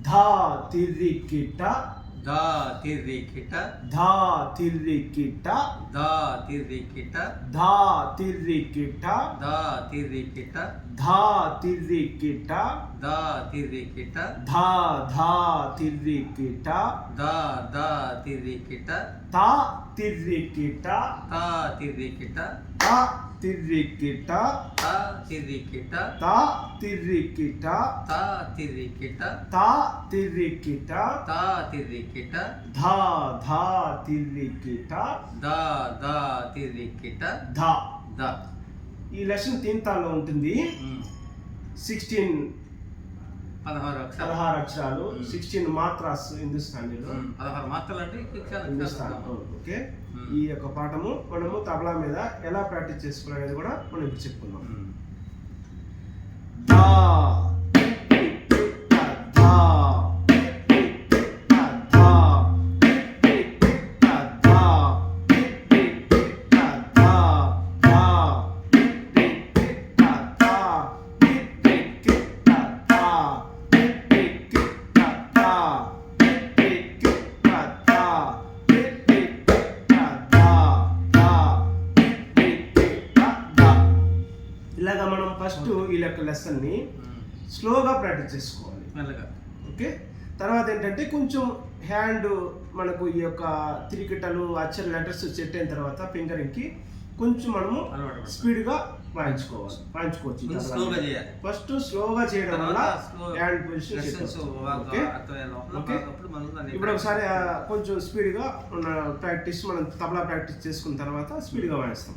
ధా తిర్రికిట దా తిర్రికిట ధా తిర్రికిట దా తిర్రికిట ధా తిర్రికిట దా తిర్రికిట ధా తిర్రికిట దా తిర్రికిట ధా ధా తిర్రికిట దా దా తిర్రికిట తా తిర్రికిట తా తిర్రికిట తా తిర్రికిట తా తిర్రికిట తా తిర్రికిట తా తిర్రికిట తా తిర్రికిట తా తిర్రికిట ధా ధా తిర్రికిట దా దా తిర్రికిట ధా. దా. ఈ లెసన్ తీన్తాలో ఉంటుంది. 16 16 అక్షరాలు 16 మాత్రాస్ హిందుస్థానీలో 16 మాత్రలు అంటే హిందుస్థాన్. ఓకే, ఈ యొక్క పాఠము మనము తబలా మీద ఎలా ప్రాక్టీస్ చేసుకోవాలి అనేది కూడా మనం ఇప్పుడు చెప్పుకుందాం. దా దా ఇలాగా మనం ఫస్ట్ ఈ యొక్క లెసన్ ని స్లోగా ప్రాక్టీస్ చేసుకోవాలి మెల్లగా. ఓకే, తర్వాత ఏంటంటే కొంచెం హ్యాండ్ మనకు ఈ యొక్క తిరిగిటలు అక్షర లెటర్స్ సెట్ అయిన తర్వాత ఫింగరింగ్ కి కొంచెం మనము స్పీడ్గా వాయించుకోవచ్చు. ఫస్ట్ స్లోగా చేయడం వల్ల హ్యాండ్ పొజిషన్. ఇప్పుడు ఒకసారి కొంచెం స్పీడ్గా ప్రాక్టీస్ మనం తబలా ప్రాక్టీస్ చేసుకున్న తర్వాత స్పీడ్గా వాయిస్తాం.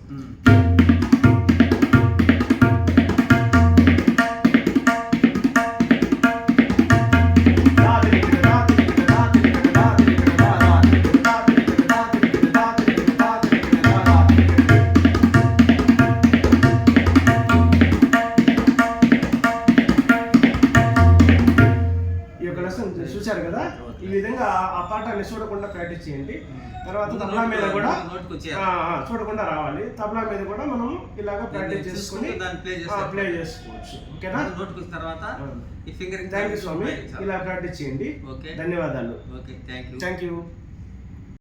చూశారు కదా, ఈ విధంగా ఆ పాఠాన్ని చూడకుండా ప్రాక్టీస్ చేయండి. తర్వాత తబలా మీద కూడా చూడకుండా రావాలి. తబలా మీద కూడా మనం ఇలాగా ప్రాక్టీస్ చేసుకుని ప్లే చేసుకోవచ్చు. ఓకేనా? థ్యాంక్ యూ స్వామి, ఇలా ప్రాక్టీస్ చేయండి. ధన్యవాదాలు. Thank you.